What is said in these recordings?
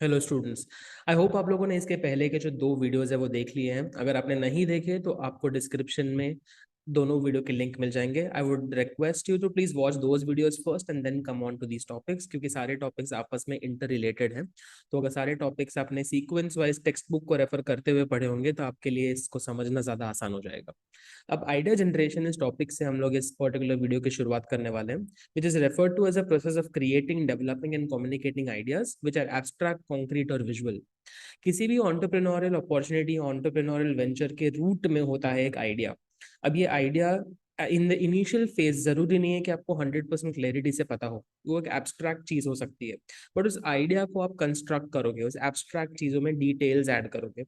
Hello students. I hope आप लोगों ने इसके पहले के जो 2 वीडियोस है वो देख लिए हैं। अगर आपने नहीं देखे तो आपको डिस्क्रिप्शन में दोनों वीडियो के लिंक मिल जाएंगे। I would request you to please watch those videos first and then come on to these topics, क्योंकि सारे टॉपिक्स आपस में इंटर रिलेटेड हैं। तो अगर सारे टॉपिक्स आपने सीक्वेंस वाइज टेक्स्ट बुक को रेफर करते हुए पढ़े होंगे तो आपके लिए इसको समझना ज़्यादा आसान हो जाएगा। अब आइडिया जनरेशन इस टॉपिक से हम लोग इस पर्टिकुलर वीडियो की शुरुआत करने वाले हैं, which is referred to as a process of creating, developing and communicating ideas which are abstract, concrete और visual। किसी भी entrepreneurial अपॉर्चुनिटी, entrepreneurial वेंचर के रूट में होता है एक आइडिया। अब ये idea in the initial phase जरूरी नहीं है कि आपको 100% क्लैरिटी से पता हो, वो एक एब्स्ट्रैक्ट चीज हो सकती है। बट उस आइडिया को आप कंस्ट्रक्ट करोगे, उस एब्स्ट्रैक्ट चीजों में डिटेल्स ऐड करोगे।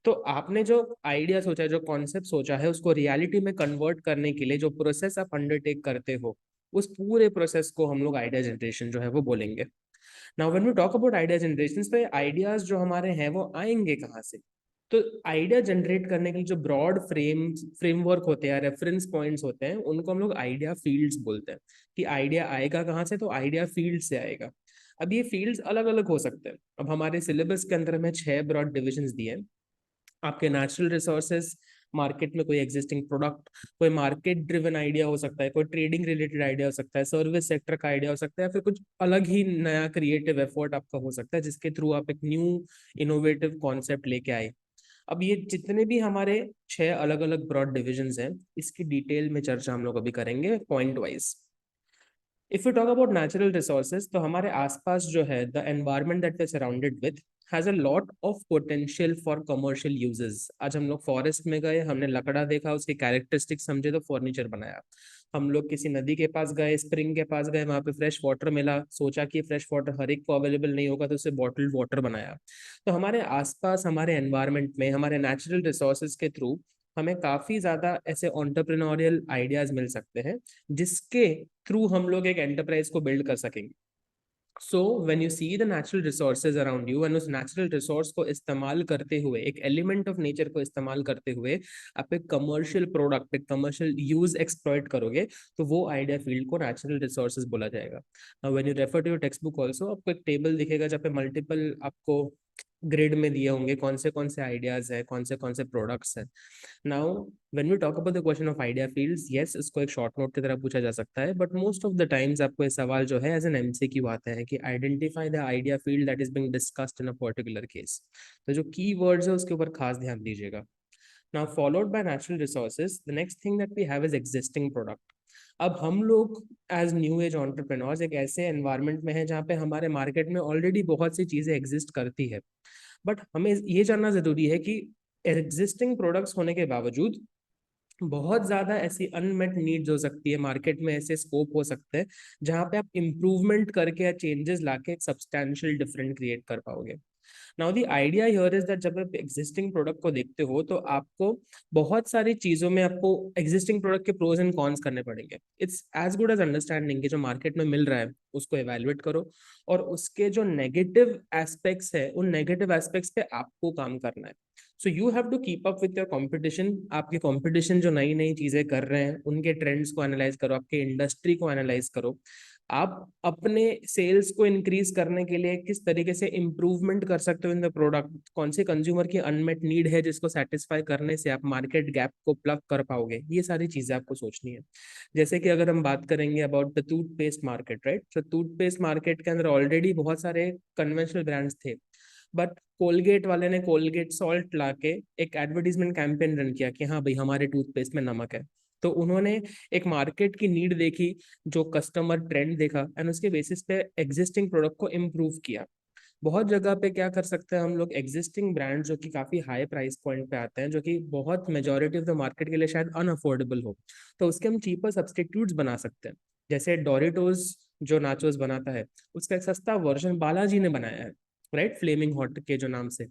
तो आपने जो आइडिया सोचा है, जो कॉन्सेप्ट सोचा है, उसको रियलिटी में कन्वर्ट करने के लिए जो प्रोसेस आप अंडरटेक करते हो, उस पूरे प्रोसेस को हम लोग आइडिया जनरेशन जो है वो बोलेंगे। Now when we talk about idea generation, पे आइडियाज जो हमारे हैं वो आएंगे कहाँ से? तो आइडिया जनरेट करने के लिए जो ब्रॉड फ्रेमवर्क होते हैं, रेफरेंस पॉइंट्स होते हैं, उनको हम लोग आइडिया फील्ड्स बोलते हैं। कि आइडिया आएगा कहाँ से? तो आइडिया फील्ड से आएगा। अब ये फील्ड्स अलग अलग हो सकते हैं। अब हमारे सिलेबस के अंदर में 6 ब्रॉड डिविजन्स दिए हैं। आपके नेचुरल रिसोर्सेज, मार्केट में कोई एग्जिस्टिंग प्रोडक्ट, कोई मार्केट ड्रिवन आइडिया हो सकता है, कोई ट्रेडिंग रिलेटेड आइडिया हो सकता है, सर्विस सेक्टर का आइडिया हो सकता है, या फिर कुछ अलग ही नया क्रिएटिव एफर्ट आपका हो सकता है जिसके थ्रू आप एक न्यू इनोवेटिव कॉन्सेप्ट लेके आए। अब ये जितने भी हमारे 6 अलग अलग ब्रॉड डिविजन्स हैं, इसकी डिटेल में चर्चा हम लोग अभी करेंगे point wise. If you talk about natural resources, तो हमारे आसपास जो है, the environment that we surrounded with has a lot of potential for commercial uses. आज हम लोग फॉरेस्ट में गए, हमने लकड़ा देखा, उसके कैरेक्टरिस्टिक्स समझे तो फर्नीचर बनाया। हम लोग किसी नदी के पास गए, स्प्रिंग के पास गए, वहां पे फ्रेश वाटर मिला, सोचा कि फ्रेश वाटर हर एक को अवेलेबल नहीं होगा तो उससे बॉटल्ड वाटर बनाया। तो हमारे आसपास, हमारे एनवायरमेंट में, हमारे नेचुरल रिसोर्सेज के थ्रू हमें काफी ज्यादा ऐसे ऑन्टरप्रेन्योरियल आइडियाज मिल सकते हैं जिसके थ्रू हम लोग एक एंटरप्राइज को बिल्ड कर सकेंगे। So when you see the natural resources around you, and उस नेचुरल रिसोर्स को इस्तेमाल करते हुए, एक एलिमेंट ऑफ नेचर को इस्तेमाल करते हुए आप एक कमर्शियल प्रोडक्ट, एक कमर्शियल यूज एक्सप्लॉइट करोगे, तो वो आइडिया फील्ड को नेचुरल रिसोर्सेज बोला जाएगा। When you refer to your text book also, आपको एक टेबल दिखेगा जहाँ पे मल्टीपल आपको ग्रिड में दिए होंगे कौन से आइडियाज है, कौन से प्रोडक्ट्स है। Now when we talk about the question of idea fields, yes, इसको एक शॉर्ट नोट की तरह पूछा जा सकता है, but most of the times आपको ये सवाल जो है एज एन एमसीक्यू आता है कि identify the idea field that is being discussed in a particular case. तो जो की वर्ड्स है उसके ऊपर खास ध्यान दीजिएगा। Now followed by natural resources, the next thing that we have is existing product. अब हम लोग एज न्यू एज एंटरप्रेन्योर्स एक ऐसे एनवायरनमेंट में है जहाँ पे हमारे मार्केट में ऑलरेडी बहुत सी चीजें एग्जिस्ट करती है। बट हमें ये जानना जरूरी है कि एग्जिस्टिंग प्रोडक्ट्स होने के बावजूद बहुत ज्यादा ऐसी अनमेट नीड्स हो सकती है मार्केट में, ऐसे स्कोप हो सकते हैं जहां पे आप इंप्रूवमेंट करके या चेंजेस लाके एक सब्सटैंशियल डिफरेंट क्रिएट कर पाओगे। Now the idea here is that जब आप एग्जिस्टिंग प्रोडक्ट को देखते हो तो आपको बहुत सारी चीजों में आपको एग्जिस्टिंग प्रोडक्ट के प्रोज एंड कॉन्स करने पड़ेंगे। It's as good as understanding कि जो मार्केट में मिल रहा है उसको एवेल्युएट करो, और उसके जो नेगेटिव एस्पेक्ट्स है उन नेगेटिव एस्पेक्ट्स पे आपको काम करना है। So you have to keep up with your competition. आपके कंपटीशन जो नई नई चीजें कर रहे हैं उनके ट्रेंड्स को एनालाइज करो, आपके इंडस्ट्री को एनालाइज करो। आप अपने सेल्स को इंक्रीज करने के लिए किस तरीके से इंप्रूवमेंट कर सकते हो इन द प्रोडक्ट, कौन से कंज्यूमर की अनमेट नीड है जिसको सेटिस्फाई करने से आप मार्केट गैप को प्लग कर पाओगे, ये सारी चीजें आपको सोचनी है। जैसे कि अगर हम बात करेंगे about the toothpaste market, right, तो टूथपेस्ट मार्केट के अंदर ऑलरेडी बहुत सारे कन्वेंशनल ब्रांड्स थे। बट कोलगेट वाले ने कोलगेट सॉल्ट लाके एक एडवर्टीजमेंट कैंपेन रन किया कि हाँ भाई हमारे टूथपेस्ट में नमक है। तो उन्होंने एक मार्केट की नीड देखी, जो कस्टमर ट्रेंड देखा, एंड उसके बेसिस पे एग्जिस्टिंग प्रोडक्ट को इम्प्रूव किया। बहुत जगह पे क्या कर सकते हैं हम लोग, एग्जिस्टिंग ब्रांड जो कि काफी हाई प्राइस पॉइंट पे आते हैं, जो कि बहुत मेजोरिटी ऑफ द मार्केट के लिए शायद अनअफोर्डेबल हो, तो उसके हम चीपर सब्सटीट्यूट्स बना सकते हैं। जैसे डोरिटोज जो नाचोस बनाता है, उसका एक सस्ता वर्जन बालाजी ने बनाया है, राइट, फ्लेमिंग हॉट के जो नाम से।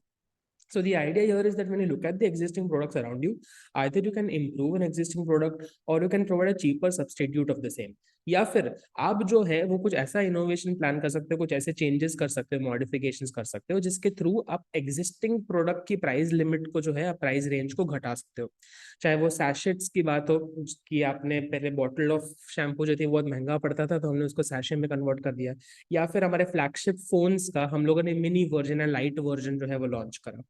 So the idea here is that when you look at the existing products around you, either you can improve an existing product or you can provide a cheaper substitute of the same. या फिर आप जो है वो कुछ ऐसा innovation plan कर सकते हो, कुछ ऐसे चेंजेस कर सकते हो, मॉडिफिकेशंस कर सकते हो, जिसके थ्रू आप एग्जिस्टिंग प्रोडक्ट की प्राइस लिमिट को जो है आप प्राइस रेंज को घटा सकते हो। चाहे वो सैशेट्स की बात हो कि आपने पहले बॉटल ऑफ शैम्पू जो थी बहुत महंगा पड़ता था तो हमने उसको सैशे में कन्वर्ट कर दिया, या फिर हमारे फ्लैगशिप फोन्स का हम लोगों ने मिनी वर्जन या लाइट वर्जन जो है वो लॉन्च करा।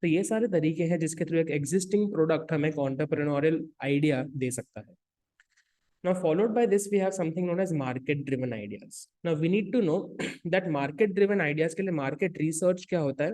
तो ये सारे तरीके हैं जिसके थ्रू एक एग्जिस्टिंग प्रोडक्ट हमें एक एंटरप्रेन्योरियल आइडिया दे सकता है। Now, followed by this, we have something known as market-driven ideas. Now, we need to know that market-driven ideas के लिए market research क्या होता है,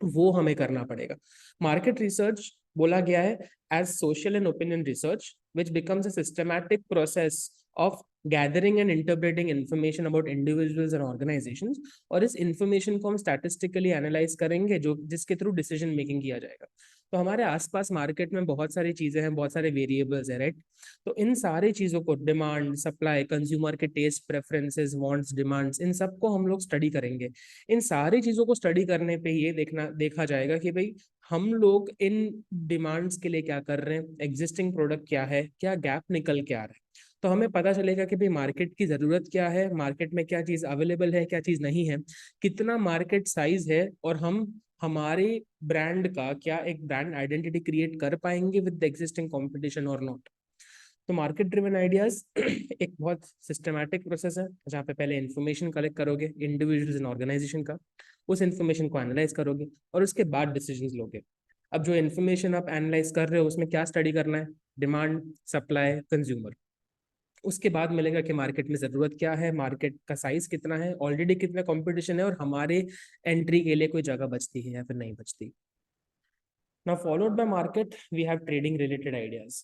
वो हमें करना पड़ेगा। Market research बोला गया है as social and opinion research, which becomes a systematic process of gathering and interpreting information about individuals and organizations, और इस information को हम statistically analyze करेंगे जो जिसके थ्रू decision making किया जाएगा। तो हमारे आसपास मार्केट में बहुत सारी चीजें हैं, बहुत सारे वेरिएबल्स है, राइट। तो इन सारी चीजों को, डिमांड, सप्लाई, कंज्यूमर के टेस्ट प्रेफरेंसेस, वांट्स, डिमांड्स, इन सबको हम लोग स्टडी करेंगे। इन सारी चीजों को स्टडी करने पे ये देखा जाएगा कि भाई हम लोग इन डिमांड्स के लिए क्या कर रहे हैं, एग्जिस्टिंग प्रोडक्ट क्या है, क्या गैप निकल के आ रहा है। तो हमें पता चलेगा कि भाई मार्केट की जरूरत क्या है, मार्केट में क्या चीज अवेलेबल है, क्या चीज नहीं है, कितना मार्केट साइज है, और हम हमारे ब्रांड का क्या एक ब्रांड आइडेंटिटी क्रिएट कर पाएंगे विद द एग्जिस्टिंग कंपटीशन और नॉट। तो मार्केट ड्रिवन आइडियाज एक बहुत सिस्टमैटिक प्रोसेस है जहाँ पे पहले इन्फॉर्मेशन कलेक्ट करोगे इंडिविजुअल्स एंड ऑर्गेनाइजेशन का, उस इन्फॉर्मेशन को एनालाइज करोगे और उसके बाद डिसीजंस लोगे। अब जो इन्फॉर्मेशन आप एनालाइज कर रहे हो उसमें क्या स्टडी करना है, डिमांड, सप्लाई, कंज्यूमर। उसके बाद मिलेगा कि मार्केट में जरूरत क्या है, मार्केट का साइज कितना है, ऑलरेडी कितना कंपटीशन है, और हमारे एंट्री के लिए कोई जगह बचती है या फिर नहीं बचती। Now followed by market, we have trading related ideas.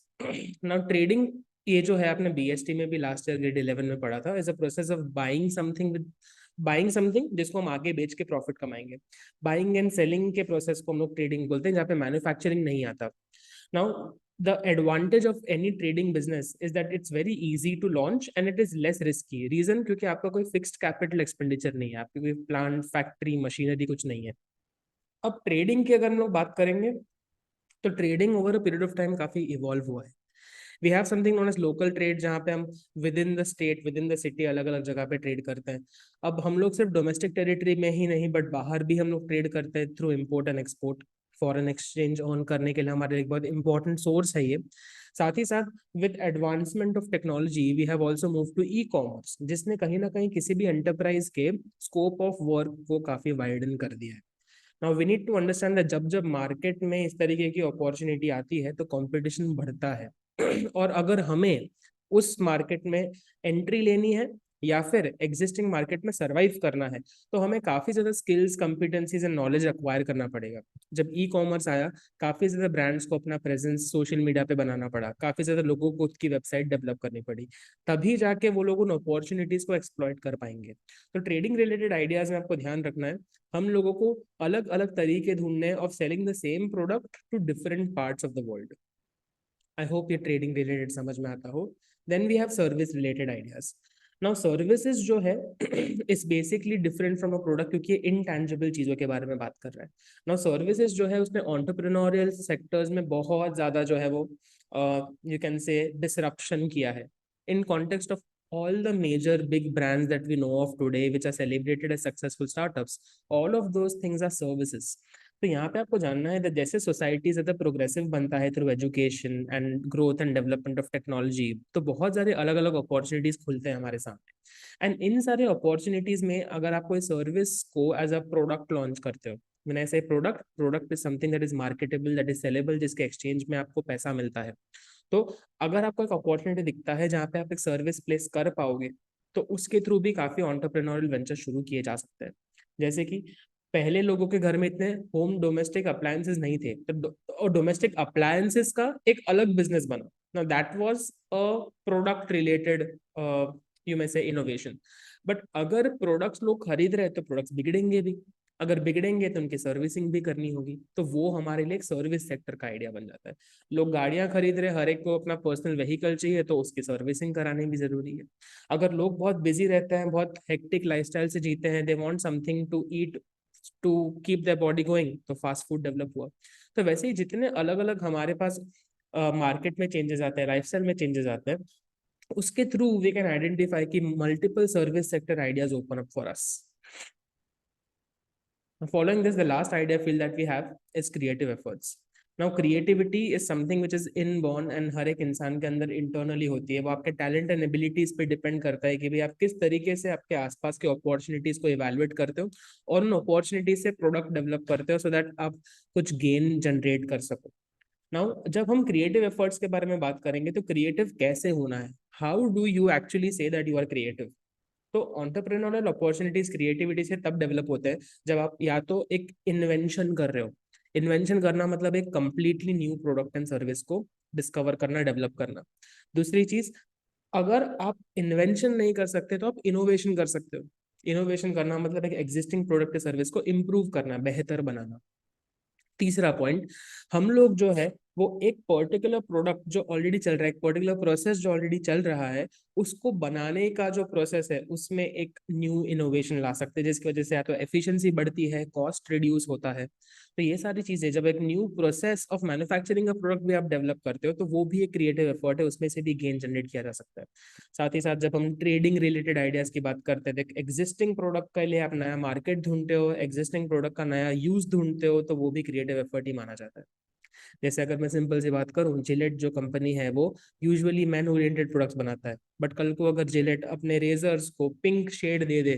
Now trading, ये जो है आपने बीएसटी में भी लास्ट ईयर ग्रेड 11 में पढ़ा था, is a process of buying something जिसको हम आगे बेच के प्रॉफिट कमाएंगे। बाइंग एंड सेलिंग के प्रोसेस को हम लोग ट्रेडिंग बोलते हैं, जहाँ पे मैन्युफैक्चरिंग नहीं आता। Now the advantage of any trading business is that it's very easy to launch and it is less risky। Reason क्योंकि आपका कोई फिक्स्ड कैपिटल एक्सपेंडिचर नहीं है, आपकी कोई प्लांट, फैक्ट्री, मशीनरी कुछ नहीं है। अब ट्रेडिंग की अगर हम लोग बात करेंगे तो trading over a period of time काफी इवॉल्व हुआ है। We have something known as local trade, जहाँ पे हम within the state, within the city अलग अलग जगह पे ट्रेड करते हैं। अब हम लोग सिर्फ डोमेस्टिक टेरिटरी में ही नहीं बट बाहर भी हम लोग ट्रेड करते हैं through import and export. Foreign exchange on करने के लिए हमारे एक बहुत इंपॉर्टेंट सोर्स है ये। साथ ही साथ with advancement of technology we have also move to e commerce, जिसने कहीं ना कहीं किसी भी एंटरप्राइज के स्कोप ऑफ वर्क को काफी वाइडन कर दिया है। Now we need to understand that जब जब मार्केट में इस तरीके की अपॉर्चुनिटी आती है तो कंपटीशन बढ़ता है और अगर हमें उस मार्केट में एंट्री लेनी है या फिर एग्जिस्टिंग मार्केट में सरवाइव करना है तो हमें काफी ज्यादा skills, competencies and knowledge acquire करना पड़ेगा। जब ई कॉमर्स आया, काफी ज्यादा ब्रांड्स को अपना प्रेजेंस सोशल मीडिया पे बनाना पड़ा, काफी ज्यादा लोगों को उसकी वेबसाइट डेवलप करनी पड़ी, तभी जाके वो लोग उन अपॉर्चुनिटीज को एक्सप्लॉइट कर पाएंगे। तो ट्रेडिंग रिलेटेड आइडियाज में आपको ध्यान रखना है, हम लोगों को अलग अलग तरीके ढूंढने of selling the same product to different parts of the world. I hope ये ट्रेडिंग रिलेटेड समझ में आता हो। Then we have service related ideas. Now services जो है is basically different from a product, क्योंकि इनटैंजिबल चीजों के बारे में बात कर रहा है। नाउ सर्विसेज जो है उसने एंटरप्रेन्योरियल सेक्टर्स में बहुत ज्यादा जो है वो यू कैन से डिसरप्शन किया है in context of all the major big brands that we know of today which are celebrated as successful startups, all of those things are services। तो यहाँ पे आपको जानना है that जैसे सोसाइटी ज्यादा प्रोग्रेसिव बनता है through education and growth and development of technology, तो बहुत सारे अलग अलग अपॉर्चुनिटीज खुलते हैं हमारे सामने। एंड इन सारे अपॉर्चुनिटीज में अगर आप कोई सर्विस को एज अ प्रोडक्ट लॉन्च करते हो, मैंने ऐसे product is something that is marketable, that is saleable, जिसके एक्सचेंज में आपको पैसा मिलता है। तो अगर आपको एक अपॉर्चुनिटी दिखता है जहाँ पे आप एक सर्विस प्लेस कर पाओगे तो उसके थ्रू भी काफी एंटरप्रेन्योरियल वेंचर शुरू किए जा सकते हैं। जैसे कि पहले लोगों के घर में इतने होम डोमेस्टिक अप्लायंसेस नहीं थे, तो डोमेस्टिक अप्लायंसेस का एक अलग बिजनेस बना। Now that was a product related you may से इनोवेशन। बट अगर प्रोडक्ट्स लोग खरीद रहे हैं तो प्रोडक्ट्स बिगड़ेंगे भी, अगर बिगड़ेंगे तो उनकी सर्विसिंग भी करनी होगी, तो वो हमारे लिए एक सर्विस सेक्टर का आइडिया बन जाता है। लोग गाड़ियां खरीद रहे, हर एक को अपना पर्सनल व्हीकल चाहिए तो उसकी सर्विसिंग करानी भी जरूरी है। अगर लोग बहुत बिजी रहते हैं, बहुत हेक्टिक लाइफस्टाइल से जीते हैं, they want something to eat to keep their body going, तो फास्ट फूड डेवलप हुआ। तो वैसे ही जितने अलग अलग हमारे पास मार्केट में चेंजेस आते हैं, लाइफस्टाइल में चेंजेस आते हैं, उसके थ्रू वी कैन आइडेंटिफाई कि multiple service sector ideas open up for us. Following this, the last idea I feel that we have is creative efforts. Now, creativity is something which is inborn and हर एक इंसान के अंदर internally होती है. वो आपके talent and abilities पे depend करता है कि भाई आप किस तरीके से आपके आसपास के opportunities को evaluate करते हो और उन opportunities से product develop करते हो so that आप कुछ gain generate कर सको. Now, जब हम creative efforts के बारे में बात करेंगे तो creative कैसे होना है? How do you actually say that you are creative? तो ऑन्टरप्रेन्योरियल अपॉर्चुनिटीज क्रिएटिविटी से तब डेवलप होते हैं जब आप या तो एक इन्वेंशन कर रहे हो. इन्वेंशन करना मतलब एक completely new product and service को डिस्कवर करना, डेवलप करना. दूसरी चीज, अगर आप इन्वेंशन नहीं कर सकते तो आप इनोवेशन कर सकते हो. इनोवेशन करना मतलब एक एग्जिस्टिंग प्रोडक्ट या सर्विस को इम्प्रूव करना, बेहतर बनाना. तीसरा पॉइंट, हम लोग जो है वो एक पर्टिकुलर प्रोडक्ट जो ऑलरेडी चल रहा है, एक पर्टिकुलर प्रोसेस जो ऑलरेडी चल रहा है, उसको बनाने का जो प्रोसेस है उसमें एक न्यू इनोवेशन ला सकते हैं जिसकी वजह से या तो एफिशिएंसी बढ़ती है, कॉस्ट रिड्यूस होता है. तो ये सारी चीजें, जब एक न्यू प्रोसेस ऑफ मैन्युफैक्चरिंग का प्रोडक्ट भी आप डेवलप करते हो तो वो भी एक क्रिएटिव एफर्ट है, उसमें से भी गेन जनरेट किया जा सकता है. साथ ही साथ जब हम ट्रेडिंग रिलेटेड आइडियाज की बात करते हैं, एग्जिस्टिंग प्रोडक्ट के लिए आप नया मार्केट ढूंढते हो, एग्जिस्टिंग प्रोडक्ट का नया यूज ढूंढते हो, तो वो भी क्रिएटिव एफर्ट ही माना जाता है. जैसे अगर मैं सिंपल सी बात करूं, जिलेट जो कंपनी है वो यूजुअली मैन ओरिएंटेड प्रोडक्ट्स बनाता है, बट कल को अगर जिलेट अपने रेजर्स को पिंक शेड दे दे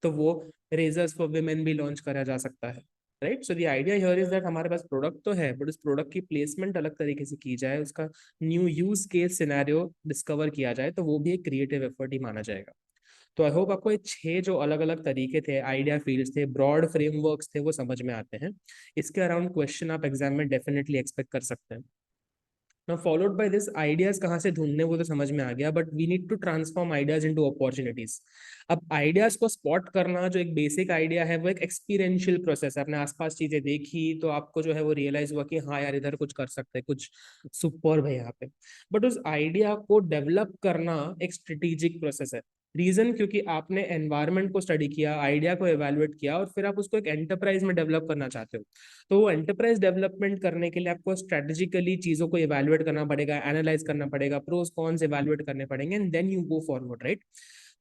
तो वो रेजर्स फॉर विमेन भी लॉन्च करा जा सकता है. Right, so the idea here is that हमारे पास प्रोडक्ट तो है बट उस प्रोडक्ट की प्लेसमेंट अलग तरीके से की जाए, उसका new use case scenario discover किया जाए, तो वो भी एक क्रिएटिव एफर्ट ही माना जाएगा. तो आई होप आपको ये 6 जो अलग अलग तरीके थे, आइडिया फील्ड्स थे, ब्रॉड फ्रेमवर्क्स थे, वो समझ में आते हैं. इसके अराउंड क्वेश्चन आप एग्जाम में डेफिनेटली एक्सपेक्ट कर सकते हैं. Now followed by this, ideas कहाँ से ढूंढने वो तो समझ में आ गया, but we need to transform ideas into opportunities. अब आइडियाज को स्पॉट करना, जो एक बेसिक आइडिया है वो एक एक्सपीरियंशियल प्रोसेस है. अपने आसपास चीजें देखी तो आपको जो है वो रियलाइज हुआ कि हाँ यार इधर कुछ कर सकते हैं, कुछ सुपर है यहाँ पे. बट उस आइडिया को डेवलप करना एक स्ट्रेटेजिक प्रोसेस है. रीजन, क्योंकि आपने एनवायरनमेंट को स्टडी किया, आइडिया को एवेलुएट किया और फिर आप उसको एक एंटरप्राइज में डेवलप करना चाहते हो. तो वो एंटरप्राइज डेवलपमेंट करने के लिए आपको स्ट्रेटेजिकली चीजों को इवैल्यूएट करना पड़ेगा, एनालाइज करना पड़ेगा, प्रोस कॉन्स इवैल्यूएट करने पड़ेंगे and then you go forward. Right,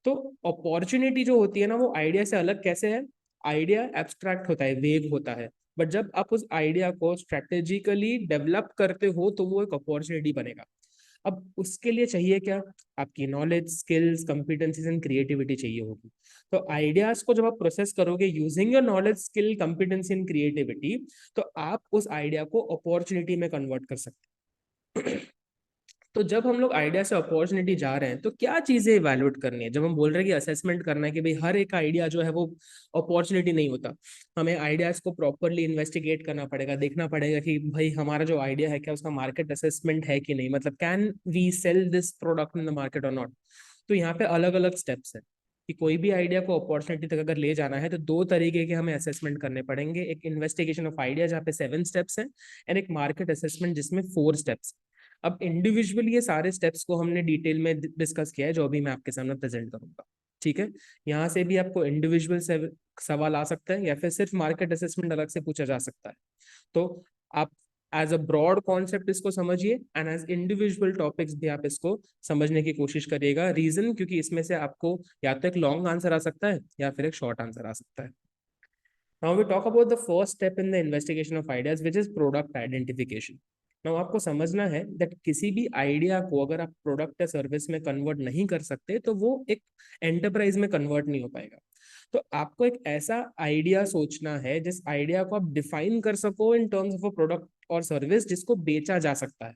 तो अपॉर्चुनिटी जो होती है ना वो आइडिया से अलग कैसे है? आइडिया एब्स्ट्रैक्ट होता है, वेग होता है, बट जब आप उस आइडिया को स्ट्रेटेजिकली डेवलप करते हो तो वो एक अपॉर्चुनिटी बनेगा. अब उसके लिए चाहिए क्या? आपकी knowledge, skills, competencies and creativity चाहिए होगी. तो आइडियाज को जब आप प्रोसेस करोगे using your knowledge, skill, competency and creativity, तो आप उस आइडिया को अपॉर्चुनिटी में कन्वर्ट कर सकते हैं. तो जब हम लोग आइडिया से अपॉर्चुनिटी जा रहे हैं तो क्या चीजें इवैल्यूएट करनी है? जब हम बोल रहे हैं कि असेसमेंट करना है कि भाई हर एक आइडिया जो है वो अपॉर्चुनिटी नहीं होता, हमें आइडियाज को प्रॉपरली इन्वेस्टिगेट करना पड़ेगा, देखना पड़ेगा कि भाई हमारा जो आइडिया है क्या उसका मार्केट असेसमेंट है कि नहीं, मतलब can we sell this product in the market और नॉट. तो यहाँ पे अलग अलग स्टेप्स है कि कोई भी आइडिया को अपॉर्चुनिटी तक अगर ले जाना है तो दो तरीके के हमें असेसमेंट करने पड़ेंगे. एक इन्वेस्टिगेशन ऑफ आइडिया जहाँ पे 7 स्टेप्स हैं, एंड एक मार्केट असेसमेंट जिसमें 4 स्टेप्स. अब इंडिविजुअली ये सारे स्टेप्स को हमने डिटेल में डिस्कस किया है जो अभी मैं आपके सामने प्रेजेंट करूंगा. ठीक है, यहाँ से भी आपको इंडिविजुअल से सवाल आ सकता है या फिर सिर्फ मार्केट असेसमेंट अलग से पूछा जा सकता है. तो आप एज अ ब्रॉड कॉन्सेप्ट इसको समझिए एंड एज इंडिविजुअल टॉपिक्स भी आप इसको समझने की कोशिश करिएगा. रीजन, क्योंकि इसमें से आपको या तो एक लॉन्ग आंसर आ सकता है या फिर एक शॉर्ट आंसर आ सकता है. Now we talk about the first step in the investigation of ideas, which is product identification. Now आपको समझना है that किसी भी आइडिया को अगर आप प्रोडक्ट या सर्विस में कन्वर्ट नहीं कर सकते तो वो एक एंटरप्राइज में कन्वर्ट नहीं हो पाएगा. तो आपको एक ऐसा आइडिया सोचना है जिस आइडिया को आप डिफाइन कर सको इन टर्म्स ऑफ अ प्रोडक्ट और सर्विस जिसको बेचा जा सकता है.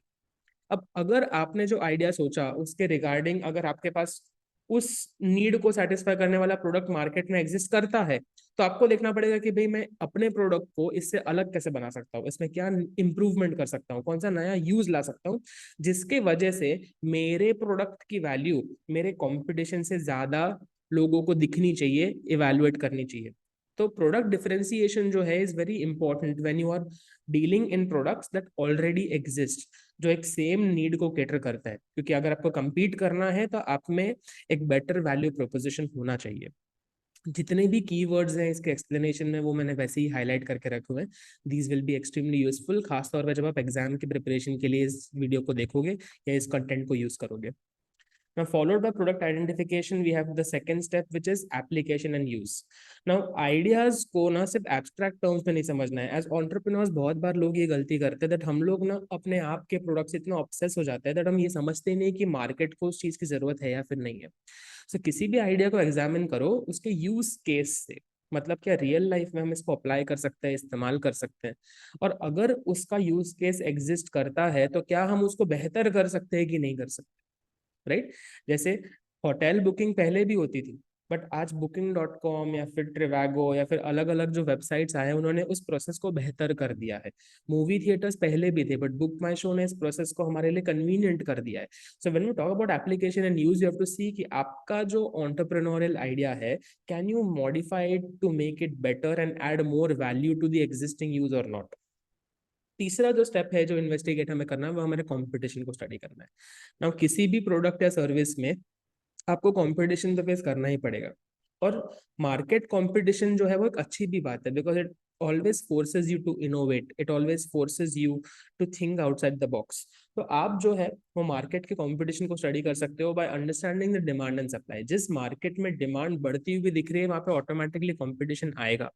अब अगर आपने जो आइडिया सोचा उसके रिगार्डिंग अगर आपके पास उस नीड को सेटिस्फाई करने वाला प्रोडक्ट मार्केट में एग्जिस्ट करता है, तो आपको देखना पड़ेगा कि भाई मैं अपने प्रोडक्ट को इससे अलग कैसे बना सकता हूँ, इसमें क्या इंप्रूवमेंट कर सकता हूँ, कौन सा नया यूज ला सकता हूँ जिसके वजह से मेरे प्रोडक्ट की वैल्यू मेरे कंपटीशन से ज्यादा लोगों को दिखनी चाहिए, इवेलुएट करनी चाहिए. तो प्रोडक्ट डिफरेंशिएशन जो है is very important when you are dealing in products that already exist, जो एक सेम नीड को कैटर करता है, क्योंकि अगर आपको compete करना है तो आप में एक बेटर वैल्यू प्रोपोजिशन होना चाहिए. जितने भी कीवर्ड्स हैं इसके एक्सप्लेनेशन में वो मैंने वैसे ही हाईलाइट करके रखे हुए हैं. These will be extremely useful, खासतौर पर जब आप एग्जाम की प्रिपरेशन के लिए इस वीडियो को देखोगे या इस कंटेंट को यूज करोगे. Now, followed by product identification, we have the second step, which is application and use. Now, ideas को ना सिर्फ abstract terms में नहीं समझना है. As entrepreneurs बहुत बार लोग ये गलती करते हैं that हम लोग ना अपने आप के प्रोडक्ट से इतना ऑब्सेस हो जाते हैं that हम ये समझते ही नहीं कि मार्केट को उस चीज की जरूरत है या फिर नहीं है. So, किसी भी आइडिया को एग्जामिन करो उसके यूज केस से, मतलब क्या रियल लाइफ में हम इसको अप्लाई कर सकते हैं, इस्तेमाल कर सकते हैं, और अगर उसका यूज केस एग्जिस्ट करता है तो क्या हम उसको बेहतर कर सकते हैं कि नहीं कर सकते. राइट. जैसे होटल बुकिंग पहले भी होती थी, बट आज booking.com या फिर ट्रिवागो या फिर अलग अलग जो वेबसाइट्स आए हैं उन्होंने उस प्रोसेस को बेहतर कर दिया है. मूवी थिएटर्स पहले भी थे, बट बुक माई शो ने इस प्रोसेस को हमारे लिए कन्वीनियंट कर दिया है. So when we talk about application and use, you have to see कि आपका जो एंटरप्रेन्योरियल आइडिया है, can you modify it to make it better and add more value to the existing use or not. तीसरा जो step है जो investigate हमें करना है वो हमारे कंपटीशन को स्टडी करना है. नाउ किसी भी प्रोडक्ट या सर्विस में आपको कंपटीशन तो फेस करना ही पड़ेगा, और मार्केट कंपटीशन जो है वो एक अच्छी भी बात है, because it always forces you to innovate, it always forces you to think outside the box. तो आप जो है वो मार्केट के कंपटीशन को स्टडी कर सकते हो by understanding the demand and supply. जिस मार्केट में डिमांड बढ़ती हुई दिख रही है वहां पे ऑटोमेटिकली कंपटीशन आएगा.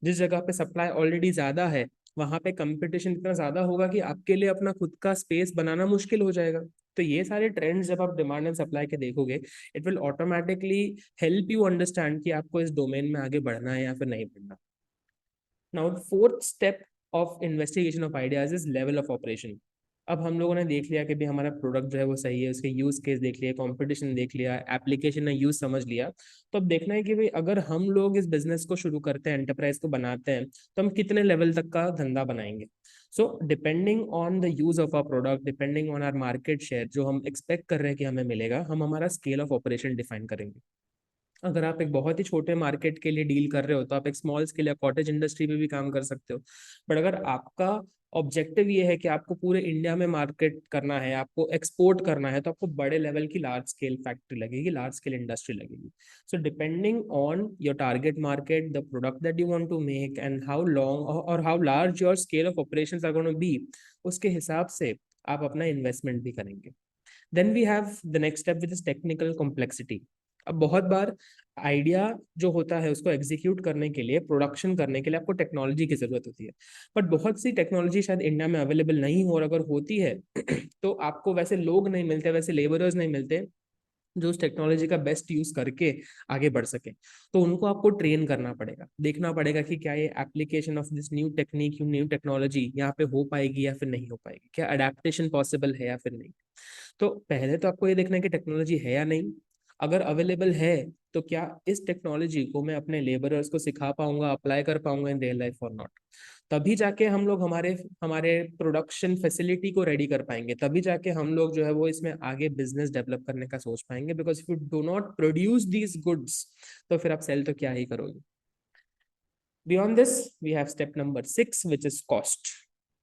जिस जगह पे सप्लाई ऑलरेडी ज्यादा है वहां पे कंपटीशन इतना ज्यादा होगा कि आपके लिए अपना खुद का स्पेस बनाना मुश्किल हो जाएगा. तो ये सारे ट्रेंड्स जब आप डिमांड एंड सप्लाई के देखोगे, it will automatically help you understand कि आपको इस डोमेन में आगे बढ़ना है या फिर नहीं बढ़ना. Now fourth step of investigation of ideas is level of operation. अब हम लोगों ने देख लिया कि भी हमारा प्रोडक्ट जो है वो सही है, उसके यूज केस देख लिया, कंपटीशन देख लिया, एप्लीकेशन ने यूज समझ लिया. तो अब देखना है कि भाई अगर हम लोग इस बिजनेस को शुरू करते हैं, एंटरप्राइज को बनाते हैं, तो हम कितने लेवल तक का धंधा बनाएंगे. So depending on the use of our product, depending on our market share जो हम एक्सपेक्ट कर रहे हैं कि हमें मिलेगा, हम हमारा स्केल ऑफ ऑपरेशन डिफाइन करेंगे. अगर आप एक बहुत ही छोटे मार्केट के लिए डील कर रहे हो तो आप एक स्मॉल स्केल या कॉटेज इंडस्ट्री पे भी काम कर सकते हो. बट अगर आपका ऑब्जेक्टिव ये है कि आपको पूरे इंडिया में मार्केट करना है, आपको एक्सपोर्ट करना है, तो आपको बड़े लेवल की लार्ज स्केल फैक्ट्री लगेगी, लार्ज स्केल इंडस्ट्री लगेगी. So depending on your target market, the product that you want to make and how long or how large your scale of operations are gonna be, उसके हिसाब से आप अपना investment भी करेंगे. Then we have the next step with technical complexity. अब बहुत बार idea जो होता है उसको एग्जीक्यूट करने के लिए, प्रोडक्शन करने के लिए आपको टेक्नोलॉजी की जरूरत होती है. बट बहुत सी टेक्नोलॉजी शायद इंडिया में अवेलेबल नहीं हो, और अगर होती है तो आपको वैसे लोग नहीं मिलते, वैसे लेबरर्स नहीं मिलते जो उस टेक्नोलॉजी का बेस्ट यूज करके आगे बढ़ सके. तो उनको आपको ट्रेन करना पड़ेगा, देखना पड़ेगा कि क्या ये application of this new technique, new technology यहाँ पे हो पाएगी या फिर नहीं हो पाएगी, क्या अडेप्टेशन पॉसिबल है या फिर नहीं. तो पहले तो आपको ये देखना है कि टेक्नोलॉजी है या नहीं. अगर अवेलेबल है तो क्या इस टेक्नोलॉजी को मैं अपने लेबरर्स को सिखा पाऊंगा, अप्लाई कर पाऊंगा इन रियल लाइफ और नॉट. तभी जाके हम लोग हमारे हमारे प्रोडक्शन फैसिलिटी को रेडी कर पाएंगे, तभी जाके हम लोग जो है वो इसमें आगे बिजनेस डेवलप करने का सोच पाएंगे. Because if you do not produce these goods तो फिर आप सेल तो क्या ही करोगे. Beyond this we have step number 6 which is cost.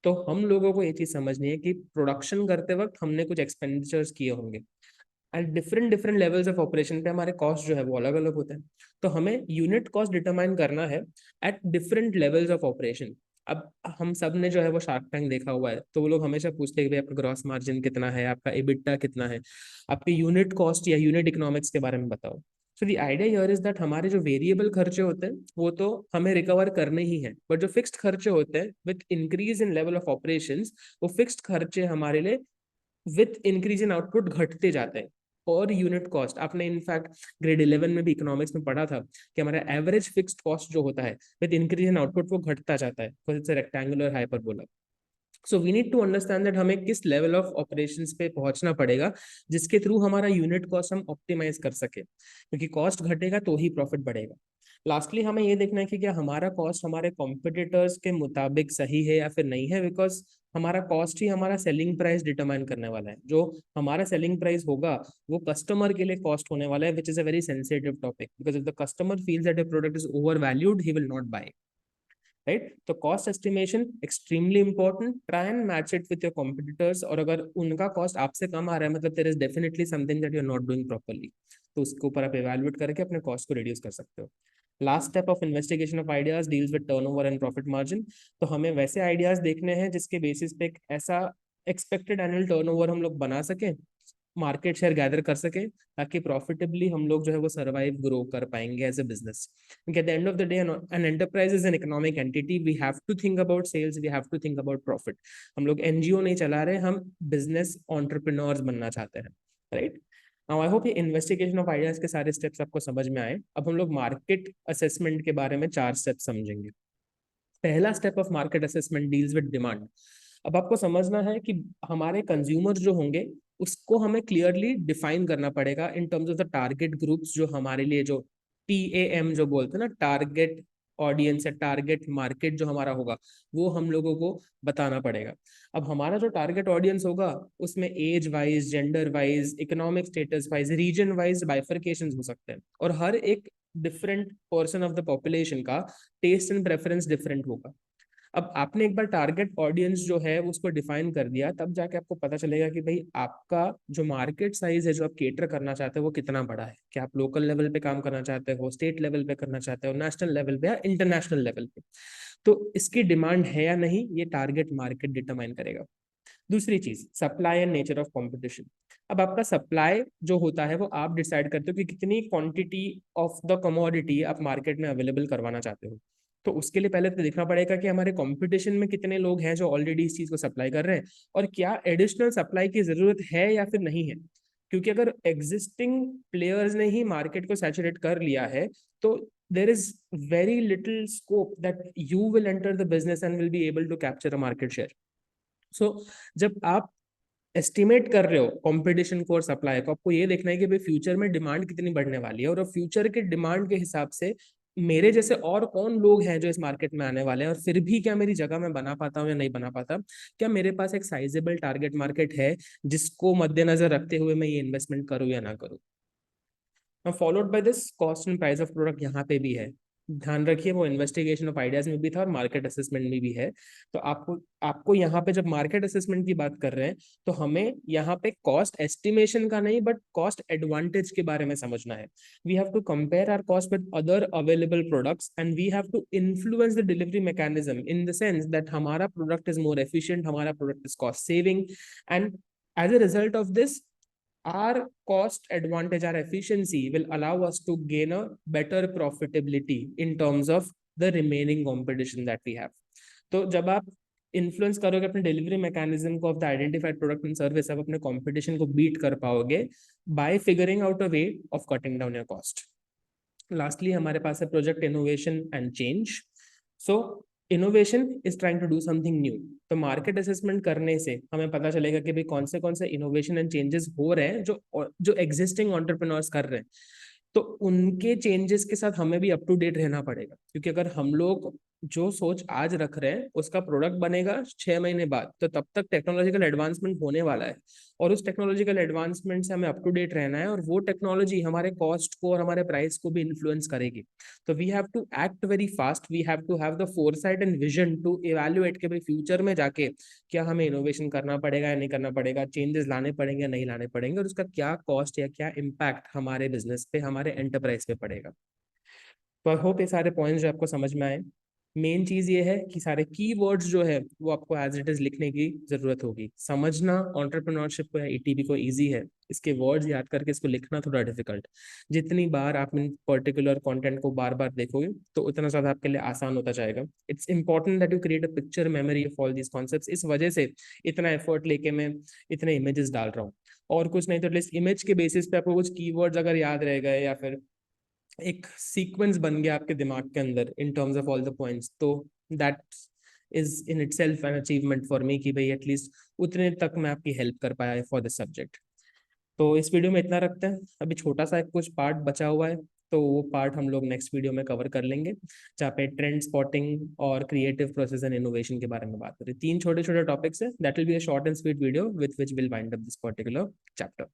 तो हम लोगों को ये चीज समझनी है कि प्रोडक्शन करते वक्त हमने कुछ एक्सपेंडिचर्स किए होंगे, and different different levels of operation पे हमारे कॉस्ट जो है वो अलग अलग होते हैं. तो हमें यूनिट कॉस्ट डिटरमाइन करना है at different levels of operation. अब हम सब ने जो है वो शार्क टैंक देखा हुआ है, तो वो लोग हमेशा पूछते हैं कि भाई आपका ग्रॉस मार्जिन कितना है, आपका एबिटा कितना है, आपके यूनिट कॉस्ट या यूनिट इकोनॉमिक्स के बारे में बताओ. So the idea here is that हमारे जो वेरिएबल खर्चे होते हैं वो तो हमें रिकवर करने ही हैं, बट जो फिक्स्ड खर्चे होते हैं with increase in level of operations, वो फिक्स्ड खर्चे हमारे लिए विथ इंक्रीज इन आउटपुट घटते जाते हैं. और यूनिट कॉस्ट आपने इनफैक्ट ग्रेड 11 में भी इकोनॉमिक्स में पढ़ा था कि हमारा एवरेज फिक्स्ड कॉस्ट जो होता है विद इंक्रीज इन आउटपुट वो घटता जाता है, because it's a rectangular hyperbola. So we need to understand that हमें किस लेवल ऑफ ऑपरेशंस पे पहुंचना पड़ेगा जिसके थ्रू हमारा यूनिट कॉस्ट हम ऑप्टिमाइज कर सके, क्योंकि कॉस्ट घटेगा तो ही प्रॉफिट बढ़ेगा. लास्टली हमें ये देखना है कि क्या हमारा कॉस्ट हमारे कॉम्पिटिटर्स के मुताबिक सही है या फिर नहीं है, बिकॉज हमारा कॉस्ट ही हमारा सेलिंग प्राइस डिटरमाइन करने वाला है. जो हमारा सेलिंग प्राइस होगा वो कस्टमर के लिए कॉस्ट होने वाला है, which is a very sensitive topic, because if the customer feels that your product is overvalued he will not buy. Right. तो cost estimation extremely important, try and match it with your competitors, और अगर उनका cost आपसे कम आ रहा है मतलब there is definitely something that you are not doing properly, तो उसके ऊपर आप इवैल्यूएट करके अपने कॉस्ट को रिड्यूस कर सकते हो. Last step of investigation of ideas deals with turnover and profit margin. तो हमें वैसे आइडियाज देखने हैं जिसके बेसिस पे एक ऐसा एक्सपेक्टेड एनुअल टर्नओवर हम लोग बना सकें मार्केट शेयर गैदर कर सके, ताकि प्रॉफिटेबली हम लोग जो है वो सर्वाइव ग्रो कर पाएंगे as a business. At the end of the day an enterprise is an economic entity, we have to think about sales, we have to think about profit. हम लोग एनजीओ नहीं चला रहे, हम बिजनेस एंटरप्रेन्योर्स बनना चाहते हैं, राइट। नाउ आई होप ये इन्वेस्टिगेशन ऑफ आइडियाज के सारे स्टेप्स आपको समझ में आए। अब हम लोग मार्केट असेसमेंट के बारे में 4 स्टेप समझेंगे। पहला step of market assessment deals with demand. अब आपको समझना है कि हमारे कंज्यूमर जो होंगे उसको हमें क्लियरली डिफाइन करना पड़ेगा इन terms of the target groups, जो हमारे लिए जो TAM जो बोलते हैं ना, टारगेट ऑडियंस या टारगेट मार्केट जो हमारा होगा, वो हम लोगों को बताना पड़ेगा। अब हमारा जो टारगेट ऑडियंस होगा उसमें age wise, gender wise, economic status wise, region wise bifurcation हो सकते हैं, और हर एक different person of the population का टेस्ट एंड प्रेफरेंस डिफरेंट होगा। अब आपने एक बार टारगेट ऑडियंस जो है उसको डिफाइन कर दिया, तब जाके आपको पता चलेगा कि भाई आपका जो मार्केट साइज है जो आप केटर करना चाहते हो वो कितना बड़ा है। क्या आप लोकल लेवल पे काम करना चाहते हो, स्टेट लेवल पे करना चाहते हो, नेशनल लेवल पे या इंटरनेशनल लेवल पे। तो इसकी डिमांड है या नहीं, ये टारगेट मार्केट डिटरमाइन करेगा। दूसरी चीज, supply and nature of competition. अब आपका सप्लाई जो होता है वो आप डिसाइड करते हो कि कितनी क्वांटिटी ऑफ द कमोडिटी आप मार्केट में अवेलेबल करवाना चाहते हो। तो उसके लिए पहले तो देखना पड़ेगा कि हमारे कंपटीशन में कितने लोग हैं जो ऑलरेडी इस चीज को सप्लाई कर रहे हैं, और क्या एडिशनल सप्लाई की जरूरत है या फिर नहीं है। क्योंकि अगर एग्जिस्टिंग प्लेयर्स ने ही मार्केट को सैचुरेट कर लिया है, तो there is very little scope that you will enter the business and will be able to capture a market share. सो जब आप एस्टिमेट कर रहे हो कंपटीशन को और सप्लाई को, आपको ये देखना है कि भाई फ्यूचर में डिमांड कितनी बढ़ने वाली है, और फ्यूचर के डिमांड के हिसाब से मेरे जैसे और कौन लोग हैं जो इस मार्केट में आने वाले हैं, और फिर भी क्या मेरी जगह मैं बना पाता हूँ या नहीं बना पाता। क्या मेरे पास एक साइजेबल टारगेट मार्केट है जिसको मद्देनजर रखते हुए मैं ये इन्वेस्टमेंट करूँ या ना करूँ। Followed by this cost and price of product यहाँ पे भी है। ध्यान रखिए, वो इन्वेस्टिगेशन ऑफ आइडियाज में भी था और मार्केट असेसमेंट में भी है। तो आपको आपको यहाँ पे जब मार्केट असेसमेंट की बात कर रहे हैं, तो हमें यहाँ पे कॉस्ट एस्टिमेशन का नहीं बट कॉस्ट एडवांटेज के बारे में समझना है। We have to compare our cost with other available products and we have to influence the delivery mechanism in the sense that हमारा प्रोडक्ट इज मोर एफिशिएंट, हमारा product is cost saving, and as a result of this our cost advantage, our efficiency will allow us to gain a better profitability in terms of the remaining competition that we have. तो जब आप influence करोगे अपने delivery mechanism को of the identified product and service, आप अपने competition को beat कर पाओगे by figuring out a way of cutting down your cost. Lastly हमारे पास है project innovation and change. So innovation is trying to do something new. तो market assessment करने से हमें पता चलेगा कि भाई कौन से इनोवेशन एंड चेंजेस हो रहे हैं जो एग्जिस्टिंग एंटरप्रेन्योर्स कर रहे हैं। तो उनके चेंजेस के साथ हमें भी अप टू डेट रहना पड़ेगा, क्योंकि अगर हम लोग जो सोच आज रख रहे हैं उसका प्रोडक्ट बनेगा 6 महीने बाद, तो तब तक टेक्नोलॉजिकल एडवांसमेंट होने वाला है, और उस टेक्नोलॉजिकल एडवांसमेंट से हमें अप टू डेट रहना है, और वो टेक्नोलॉजी हमारे कॉस्ट को और हमारे प्राइस को भी इन्फ्लुएंस करेगी। तो we have to act very fast, we have to have the foresight and vision to evaluate के भाई फ्यूचर में जाके क्या हमें इनोवेशन करना पड़ेगा या नहीं करना पड़ेगा, चेंजेस लाने पड़ेंगे या नहीं लाने पड़ेंगे, और उसका क्या कॉस्ट या क्या इम्पैक्ट हमारे बिजनेस पे, हमारे एंटरप्राइज पे पड़ेगा। तो आई होप ये सारे पॉइंट्स जो आपको समझ में आए। मेन चीज ये है कि सारे कीवर्ड्स जो है वो आपको एज इट इज लिखने की जरूरत होगी। समझना एंटरप्रेन्योरशिप को या ईटीबी को इजी है, इसके वर्ड्स याद करके इसको लिखना थोड़ा डिफिकल्ट। जितनी बार आप इन पर्टिकुलर कंटेंट को बार बार देखोगे तो उतना ज्यादा आपके लिए आसान होता जाएगा। It's important that you create a picture memory of all these concepts. इस वजह से इतना एफर्ट लेके मैं इतने इमेजेस डाल रहा हूँ, और कुछ नहीं तो एटलीस्ट इमेज के बेसिस पे आपको कुछ कीवर्ड्स अगर याद रह गए या फिर एक सीक्वेंस बन गया आपके दिमाग के अंदर in terms of all the points, तो that is in itself an achievement for me कि भाई एटलीस्ट उतने तक मैं आपकी हेल्प कर पाया फॉर दिस सब्जेक्ट। तो इस वीडियो में इतना रखते हैं। अभी छोटा सा एक कुछ पार्ट बचा हुआ है, तो वो पार्ट हम लोग नेक्स्ट वीडियो में कवर कर लेंगे, जहाँ पे ट्रेंड स्पॉटिंग और क्रिएटिव प्रोसेस एंड इनोवेशन के बारे में बात करें। 3 छोटे छोटे टॉपिक्स है, that will be a short and sweet video with which will wind up this particular chapter.